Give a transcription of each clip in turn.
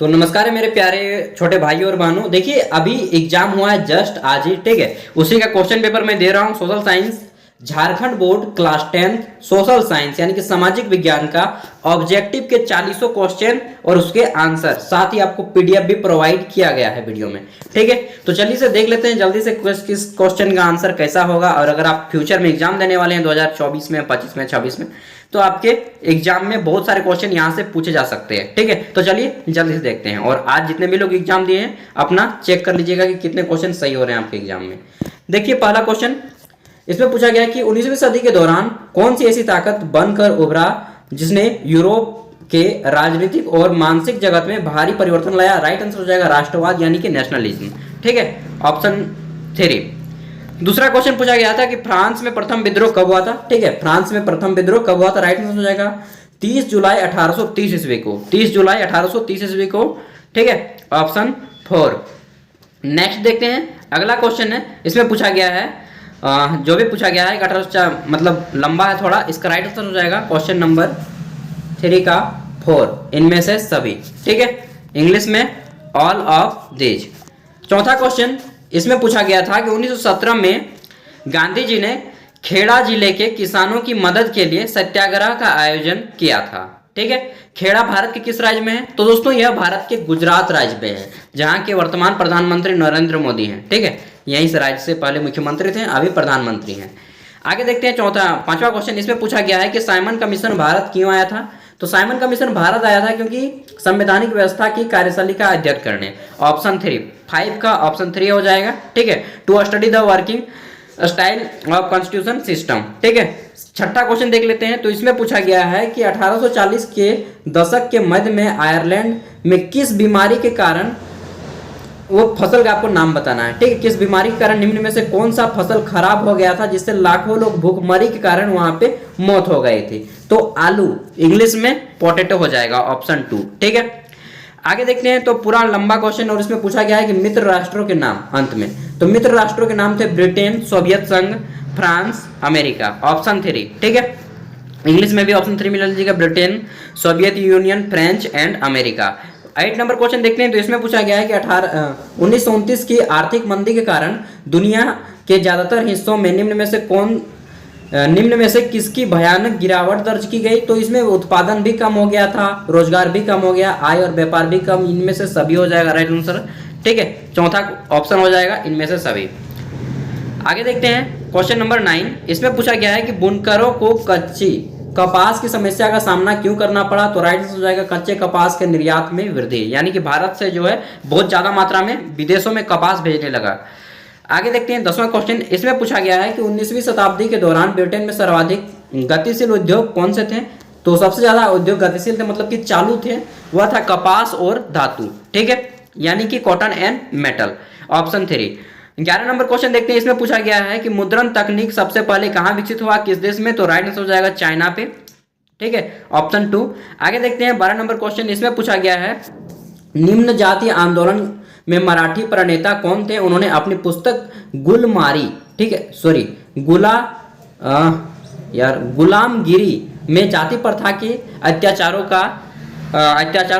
तो नमस्कार है मेरे प्यारे छोटे भाई और बहनों। देखिए अभी एग्जाम हुआ है जस्ट आज ही, ठीक है। उसी का क्वेश्चन पेपर मैं दे रहा हूँ। Social science Jharkhand board class 10 social science यानी कि सामाजिक विज्ञान का ऑब्जेक्टिव के 40 क्वेश्चन और उसके आंसर, साथ ही आपको पीडीएफ भी प्रोवाइड किया गया है वीडियो में, ठीक है। तो चलिए से देख लेते हैं जल्दी से किस क्वेश्चन का आंसर कैसा होगा। और अगर आप फ्यूचर में एग्जाम देने वाले हैं 2024 में, 25 में, 26 में, तो आपके एग्जाम में बहुत सारे क्वेश्चन यहां से पूछे जा सकते हैं, ठीक है। तो चलिए जल्दी से देखते हैं। और आज जितने भी लोग एग्जाम दिए हैं अपना चेक कर लीजिएगा कि कितने क्वेश्चन सही हो रहे हैं आपके एग्जाम में। देखिए पहला क्वेश्चन इसमें पूछा गया कि 19वीं सदी के दौरान कौन सी ऐसी ताकत बनकर उभरा जिसने यूरोप के राजनीतिक और मानसिक जगत में भारी परिवर्तन लाया। राइट आंसर हो जाएगा राष्ट्रवाद यानी कि नेशनलिज्म, ठीक है, ऑप्शन 3। दूसरा क्वेश्चन पूछा गया था कि फ्रांस में प्रथम विद्रोह कब हुआ था, ठीक है। फ्रांस में प्रथम विद्रोह कब हुआ था। राइट आंसर हो जाएगा 30 जुलाई 1830 ईस्वी को, 30 जुलाई 1830 ईस्वी को, ठीक है, ऑप्शन 4। नेक्स्ट देखते हैं अगला क्वेश्चन है। इसमें पूछा गया है जो भी पूछा गया है 1800 मतलब लंबा है थोड़ा। इसका राइट आंसर हो जाएगा क्वेश्चन नंबर 3 का 4, इनमें से सभी, ठीक है, इंग्लिश में ऑल ऑफ दीज। चौथा क्वेश्चन इसमें पूछा गया था कि 1917 में गांधी जी ने खेड़ा जिले के किसानों की मदद के लिए सत्याग्रह का आयोजन किया था, ठीक है। खेड़ा भारत के किस राज्य में है? तो दोस्तों यह भारत के गुजरात राज्य में है, जहां के वर्तमान प्रधानमंत्री नरेंद्र मोदी हैं, ठीक है। यहीं से राज्य से पहले मुख्यमंत्री थे, अभी प्रधानमंत्री हैं। आगे देखते हैं पांचवा क्वेश्चन। इसमें पूछा गया है कि साइमन कमीशन भारत क्यों आया था। तो साइमन कमीशन भारत आया था क्योंकि संवैधानिक व्यवस्था की कार्यशैली का अध्ययन करने। ऑप्शन 3, 5 का ऑप्शन 3 हो जाएगा, ठीक है, to study the working style of constitution system, ठीक है। छठा क्वेश्चन देख लेते हैं। तो इसमें पूछा गया है कि 1840 के दशक के मध्य में आयरलैंड में किस बीमारी के कारण, वो फसल का आपको नाम बताना है, ठीक है, किस बीमारी के कारण निम्न में से कौन सा फसल खराब हो गया था जिससे लाखों लोग भूखमरी के कारण वहां पे मौत हो गई थी। तो आलू, इंग्लिश में पोटैटो हो जाएगा, ऑप्शन 2, ठीक है। आगे देखते हैं तो पूरा लंबा क्वेश्चन और इसमें पूछा गया है कि मित्र राष्ट्रों के नाम अंत में। तो मित्र राष्ट्रों के नाम थे ब्रिटेन, सोवियत संघ, फ्रांस, अमेरिका, ऑप्शन 3, ठीक है। इंग्लिश में भी ऑप्शन 3 मिला लीजिएगा, Britain, Soviet union, French and America. 8 number question देखते हैं। तो इसमें पूछा गया है कि 1929 की आर्थिक मंदी के कारण दुनिया के ज्यादातर हिस्सों में निम्न में से किसकी भयानक गिरावट दर्ज की गई। तो इसमें उत्पादन भी कम हो गया था, रोजगार भी कम हो गया, आय और व्यापार भी कम, इनमें से सभी हो जाएगा राइट आंसर, ठीक है। चौथा ऑप्शन हो जाएगा इनमें से सभी। आगे देखते हैं क्वेश्चन नंबर 9। इसमें पूछा गया है कि बुनकरों को कच्ची कपास की समस्या का सामना क्यों करना पड़ा। तो राइट आंसर हो जाएगा कच्चे कपास के निर्यात में वृद्धि, यानी कि भारत से जो है बहुत ज्यादा मात्रा में विदेशों में कपास भेजने लगा। आगे देखते हैं 10वां क्वेश्चन। इसमें पूछा गया है कि 19वीं शताब्दी के दौरान ब्रिटेन में सर्वाधिक गतिशील उद्योग कौन से थे। तो सबसे ज्यादा उद्योग गतिशील थे, मतलब कि चालू थे, वह था कपास और धातु, ठीक है, यानी कि cotton and metal, option 3। 11 number question देखते हैं। इसमें पूछा गया है कि मुद्रण तकनीक सबसे पहले कहां विकसित हुआ, किस देश में। तो राइट आंसर हो जाएगा चाइना पे, ठीक है, ऑप्शन 2। आगे देखते हैं 12 नंबर क्वेश्चन। इसमें पूछा गया है निम्न जातीय आंदोलन में मराठी प्रणेता कौन थे। उन्होंने अपनी पुस्तक गुलमारी, ठीक है, सॉरी गुलामगिरी में जाति प्रथा के अत्याचारों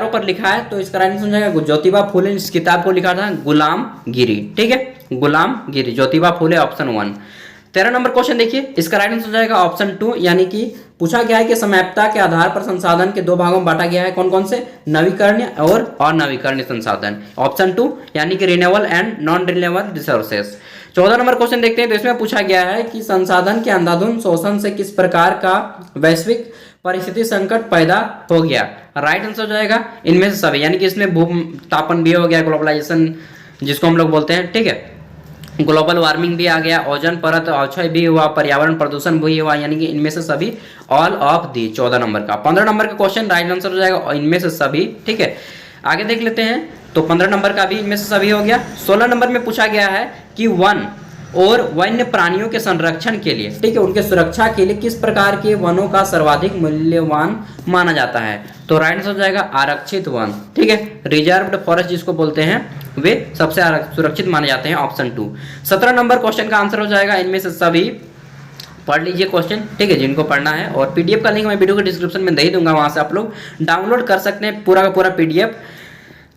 पर लिखा है। तो इसका राइट आंसर हो जाएगा ज्योतिबा फुले ने इस किताब को लिखा था गुलामगिरी, ठीक है, गुलामगिरी, Jyotiba Phule, option 1। 13 number question देखिए, इसका राइट आंसर हो जाएगा ऑप्शन 2, यानी कि पूछा गया है कि समयप्ता के आधार पर संसाधन के 2 भागों में बांटा गया है, कौन कौन से, नवीकरणीय और अनवीकरणीय संसाधन, ऑप्शन 2, यानी कि renewable and non renewable resources. 14 number question देखते हैं। तो इसमें पूछा गया है कि संसाधन के अंधाधुंध शोषण से किस प्रकार का वैश्विक परिस्थिति संकट पैदा हो गया। राइट आंसर हो जाएगा इनमें से सभी, यानी कि इसमें भूतापन भी हो गया, ग्लोबलाइजेशन जिसको हम लोग बोलते हैं, ठीक है, ग्लोबल वार्मिंग भी आ गया, ओजोन परत अवक्षय भी हुआ, पर्यावरण प्रदूषण भी हुआ, यानी कि इनमें से सभी ऑल ऑफ दी 14 नंबर का। 15 नंबर का क्वेश्चन राइट आंसर हो जाएगा इनमें से सभी, ठीक है। आगे देख लेते हैं। तो 15 नंबर का भी इनमें से सभी हो गया। 16 नंबर में पूछा गया है कि वन और वन्य प्राणियों के संरक्षण के लिए, ठीक है, उनके सुरक्षा के लिए किस प्रकार के वनों का सर्वाधिक मूल्यवान माना जाता है। तो राइट आंसर हो जाएगा आरक्षित वन, ठीक है, रिजर्व्ड फॉरेस्ट जिसको बोलते हैं, वे सबसे सुरक्षित माने जाते हैं, ऑप्शन 2। 17 नंबर क्वेश्चन का आंसर हो जाएगा इनमें से सभी। पढ़ लीजिए क्वेश्चन, ठीक है, जिनको पढ़ना है। और पीडीएफ का लिंक मैं वीडियो के डिस्क्रिप्शन में दे दूंगा, वहां से आप लोग डाउनलोड कर सकते हैं पूरा का पूरा पीडीएफ।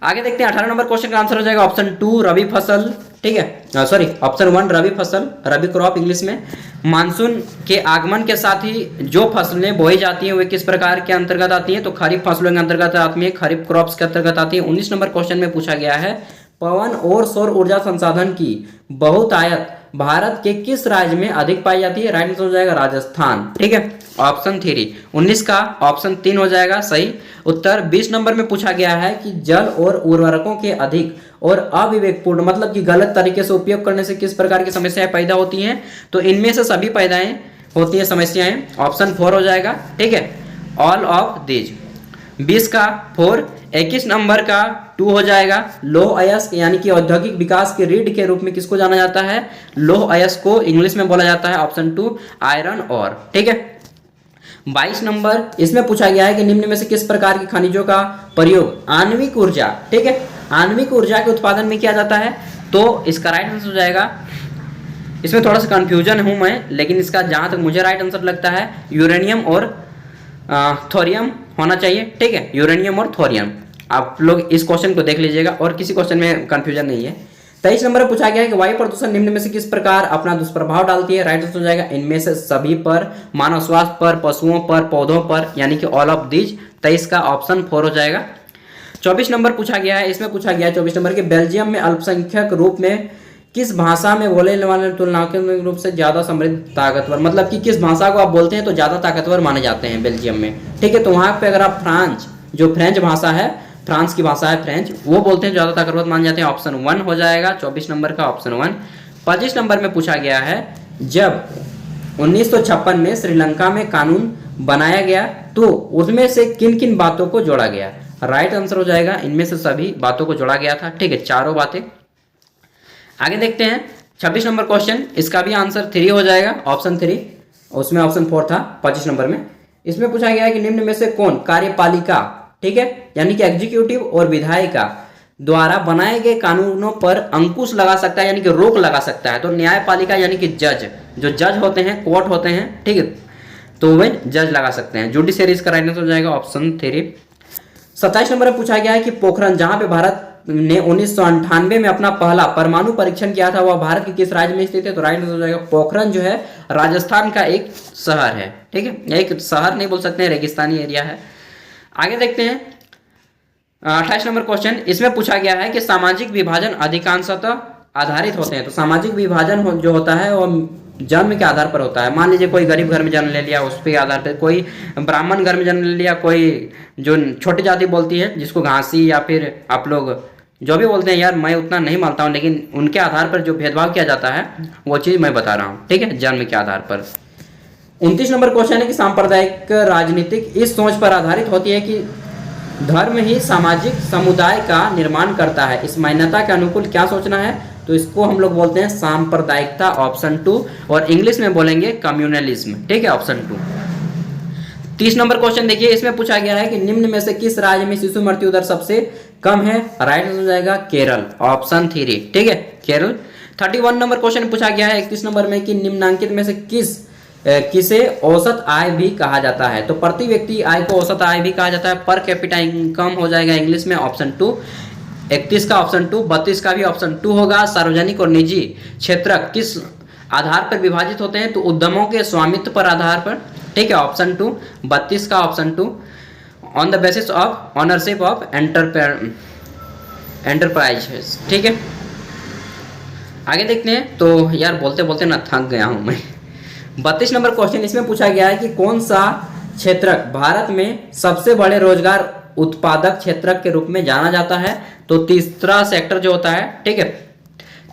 आगे देखते हैं 18 नंबर क्वेश्चन का आंसर हो जाएगा ऑप्शन 2 रबी फसल, ठीक है, सॉरी ऑप्शन 1 रबी फसल, रबी क्रॉप इंग्लिश में। मानसून के आगमन के साथ ही जो फसलें बोई जाती हैं वे किस प्रकार के अंतर्गत आती हैं, तो खरीफ फसलों के अंतर्गत आती है, खरीफ क्रॉप्स के अंतर्गत आती है। 19 नंबर क्वेश्चन में पूछा गया है पवन और सौर ऊर्जा संसाधन की बहुतायत भारत के किस राज्य में अधिक पाई जाती है, राइट आंसर हो जाएगा राजस्थान, ठीक है, ऑप्शन 3। 19 का ऑप्शन 3 हो जाएगा सही उत्तर। 20 नंबर में पूछा गया है कि जल और उर्वरकों के अधिक और अविवेकपूर्ण मतलब कि गलत तरीके से उपयोग करने से किस प्रकार की समस्याएं पैदा होती हैं, तो इनमें से सभी पैदाएं होती है समस्याएं, ऑप्शन 4 हो जाएगा, ठीक है, ऑल ऑफ दीज। 20 का 4। 21 नंबर का 2 हो जाएगा लौह अयस्क यानी कि औद्योगिक विकास के रीढ़ के रूप में किसको जाना जाता है, लौह अयस्क को इंग्लिश में बोला जाता है, ऑप्शन 2 आयरन और, ठीक है। 22 नंबर इसमें पूछा गया है कि निम्न में से किस प्रकार के खनिजों का प्रयोग आणविक ऊर्जा, ठीक है, आणविक ऊर्जा के उत्पादन में किया जाता है, तो इसका राइट आंसर हो जाएगा, इसमें थोड़ा सा कंफ्यूजन हूं मैं, लेकिन इसका जहां तक मुझे राइट आंसर लगता है यूरेनियम और थोरियम होना चाहिए, ठीक है, यूरेनियम और थोरियम। आप लोग इस क्वेश्चन को देख लीजिएगा और किसी क्वेश्चन में कंफ्यूजन नहीं है। 23 नंबर में पूछा गया है कि वायु प्रदूषण निम्न में से किस प्रकार अपना दुष्प्रभाव डालती है, राइट आंसर हो जाएगा इनमें से सभी पर, मानव स्वास्थ्य पर, पशुओं पर, पौधों पर, यानी कि ऑल ऑफ दीज। 23 का ऑप्शन 4 हो जाएगा। 24 नंबर पूछा गया है, इसमें पूछा गया है 24 नंबर के बेल्जियम में अल्पसंख्यक रूप में किस भाषा में बोले वाले तुलनात्मक रूप से ज्यादा समृद्ध ताकतवर, मतलब कि किस भाषा को आप बोलते हैं तो ज्यादा ताकतवर माने जाते हैं बेल्जियम में, ठीक है, तो वहां पे अगर आप फ्रांस, जो फ्रेंच भाषा है, फ्रांस की भाषा है फ्रेंच, वो बोलते हैं ज्यादा ताकतवर माने जाते हैं, ऑप्शन 1 हो जाएगा 24 नंबर का ऑप्शन 1। 25 नंबर में पूछा गया है जब 1956 में श्रीलंका में कानून बनाया गया तो उसमें से किन किन बातों को जोड़ा गया, राइट आंसर हो जाएगा इनमें से सभी बातों को जोड़ा गया था, ठीक है, चारों बातें। आगे देखते हैं 26 नंबर क्वेश्चन, इसका भी आंसर 3 हो जाएगा, ऑप्शन 3, उसमें ऑप्शन 4 था 25 नंबर में। इसमें पूछा गया है कि निम्न में से कौन कार्यपालिका, ठीक है, यानी कि एग्जीक्यूटिव और विधायिका द्वारा बनाए गए कानूनों पर अंकुश लगा सकता है, यानी कि रोक लगा सकता है, तो न्यायपालिका यानी कि जज, जो जज होते हैं, कोर्ट होते हैं, ठीक है, तो वे जज लगा सकते हैं, जुडिशरी इसका राइट आंसर हो जाएगा ऑप्शन 3। 27 नंबर में पूछा गया है कि पोखरण, जहां पे भारत ने 1998 में अपना पहला परमाणु परीक्षण किया था, वह भारत के किस राज्य में स्थित है, तो राइट आंसर हो जाएगा पोखरण जो है राजस्थान का एक शहर है, ठीक है, एक शहर नहीं बोल सकते हैं, रेगिस्तानी एरिया है। आगे देखते हैं 28 नंबर क्वेश्चन, इसमें पूछा गया है कि सामाजिक विभाजन अधिकांशतः आधारित होते हैं, तो सामाजिक विभाजन जो होता है वो जन्म के आधार पर होता है। मान लीजिए कोई गरीब घर में जन्म ले लिया, उस पे आधार पर, कोई ब्राह्मण घर में जन्म ले लिया, कोई जो छोटी जाति बोलती है जिसको घासी या फिर आप लोग जो भी बोलते हैं, यार मैं उतना नहीं मानता हूँ, लेकिन उनके आधार पर जो भेदभाव किया जाता है वो चीज़ मैं बता रहा हूँ, ठीक है, जन्म के आधार पर। 29 नंबर क्वेश्चन है कि सांप्रदायिक राजनीतिक इस सोच पर आधारित होती है कि धर्म ही सामाजिक समुदाय का निर्माण करता है, इस मान्यता के अनुकूल क्या सोचना है, तो इसको हम लोग बोलते हैं सांप्रदायिकता, ऑप्शन 2, और इंग्लिश में बोलेंगे कम्युनलिज्म, ठीक है, ऑप्शन 2। 30 नंबर क्वेश्चन देखिए, इसमें पूछा गया है कि निम्न में से किस राज्य में शिशु मृत्यु दर सबसे कम है, राइट आंसर हो जाएगा केरल, ऑप्शन 3, ठीक है, केरल। 31 नंबर क्वेश्चन पूछा गया है 31 नंबर में कि निम्नांकित में से किसे औसत आय भी कहा जाता है, तो प्रति व्यक्ति आय को औसत आय भी कहा जाता है, पर कैपिटा इनकम हो जाएगा इंग्लिश में, ऑप्शन 2। 31 का ऑप्शन 2, 32 का भी ऑप्शन 2 होगा। सार्वजनिक और निजी क्षेत्र किस आधार पर विभाजित होते हैं, तो उद्यमों के स्वामित्व पर आधार पर, ठीक है, ऑप्शन 2। 32 का option 2, on the basis of ownership of enterprises, ठीक है। आगे देखते हैं, तो यार बोलते बोलते ना थक गया हूं मैं। 32 नंबर क्वेश्चन, इसमें पूछा गया है कि कौन सा क्षेत्र भारत में सबसे बड़े रोजगार उत्पादक क्षेत्र के रूप में जाना जाता है, तो तीसरा सेक्टर जो होता है, ठीक है,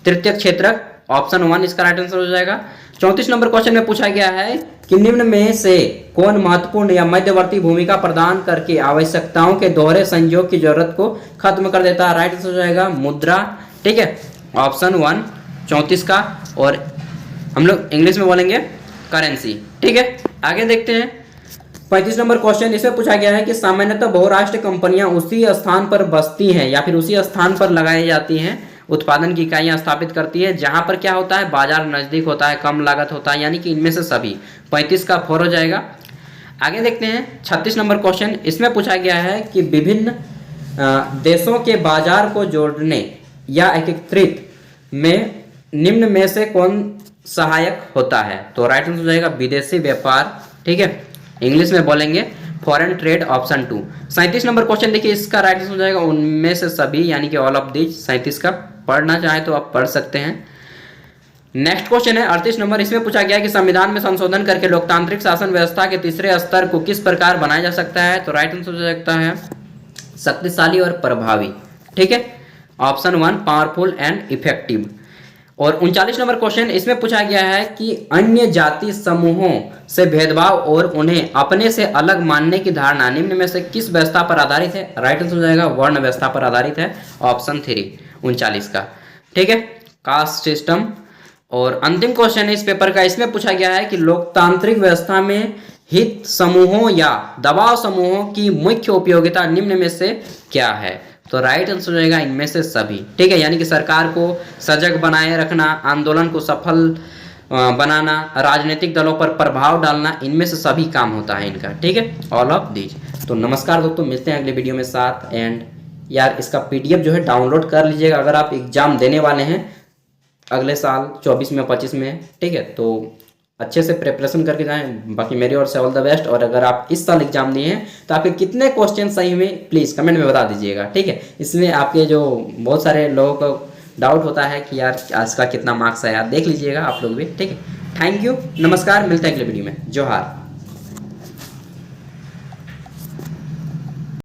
तृतीय क्षेत्र, ऑप्शन 1 इसका राइट आंसर हो जाएगा। 34 नंबर क्वेश्चन में पूछा गया है कि निम्न में से कौन महत्वपूर्ण या मध्यवर्ती भूमिका प्रदान करके आवश्यकताओं के दोहरे संयोग की जरूरत को खत्म कर देता है, राइट आंसर हो जाएगा मुद्रा, ठीक है, ऑप्शन 1 34 का, और हम लोग इंग्लिश में बोलेंगे करेंसी, ठीक है। आगे देखते हैं 35 नंबर क्वेश्चन, इसमें पूछा गया है कि सामान्यतः बहुराष्ट्रीय कंपनियां उसी स्थान पर बसती हैं या फिर उसी स्थान पर लगाई जाती हैं, उत्पादन की इकाइयां स्थापित करती है जहां पर क्या होता है, बाजार नजदीक होता है, कम लागत होता है, यानी कि इनमें से सभी। 35 का 4 हो जाएगा। आगे देखते हैं 36 नंबर क्वेश्चन, इसमें पूछा गया है कि विभिन्न देशों के बाजार को जोड़ने या एकीकृत में निम्न में से कौन सहायक होता है? तो राइट आंसर हो जाएगा विदेशी व्यापार, ठीक है, इंग्लिश में बोलेंगे foreign trade, option 2। 37 number question देखिए, इसका राइट आंसर हो जाएगा उनमें से सभी, यानी कि ऑल ऑफ दिस। 37 का पढ़ना चाहे तो आप पढ़ सकते हैं। नेक्स्ट क्वेश्चन है 38 नंबर, इसमें पूछा गया है कि संविधान में संशोधन करके लोकतांत्रिक शासन व्यवस्था के तीसरे स्तर को किस प्रकार बनाया जा सकता है? तो राइट आंसर हो सकता है शक्तिशाली और प्रभावी, ठीक है, ऑप्शन 1 पावरफुल एंड इफेक्टिव। और 39 नंबर क्वेश्चन, इसमें पूछा गया है कि अन्य जाति समूहों से भेदभाव और उन्हें अपने से अलग मानने की धारणा निम्न में से किस व्यवस्था पर आधारित है? राइट आंसर हो जाएगा वर्ण व्यवस्था पर आधारित है, ऑप्शन 3 39 का, ठीक है, कास्ट सिस्टम। और अंतिम क्वेश्चन है इस पेपर का, इसमें पूछा गया है कि लोकतांत्रिक व्यवस्था में हित समूहों या दबाव समूहों की मुख्य उपयोगिता निम्न में से क्या है? तो राइट आंसर हो जाएगा इनमें से सभी, ठीक है, यानी कि सरकार को सजग बनाए रखना, आंदोलन को सफल बनाना, राजनीतिक दलों पर प्रभाव डालना, इनमें से सभी काम होता है इनका, ठीक है, ऑल ऑफ दीज। तो नमस्कार दोस्तों, मिलते हैं अगले वीडियो में साथ। एंड यार इसका पीडीएफ जो है डाउनलोड कर लीजिएगा अगर आप एग्जाम देने वाले हैं अगले साल 24 में 25 में, ठीक है, तो अच्छे से प्रिपरेशन करके जाएं। बाकी मेरी ओर से ऑल द बेस्ट। और अगर आप इस साल एग्जाम दिए हैं तो आपके कितने क्वेश्चन सही हुए प्लीज़ कमेंट में बता दीजिएगा, ठीक है। इसमें आपके जो बहुत सारे लोगों को डाउट होता है कि यार आज का कितना मार्क्स आया, देख लीजिएगा आप लोग भी, ठीक है। थैंक यू, नमस्कार, मिलते हैं अगले वीडियो में। जोहार।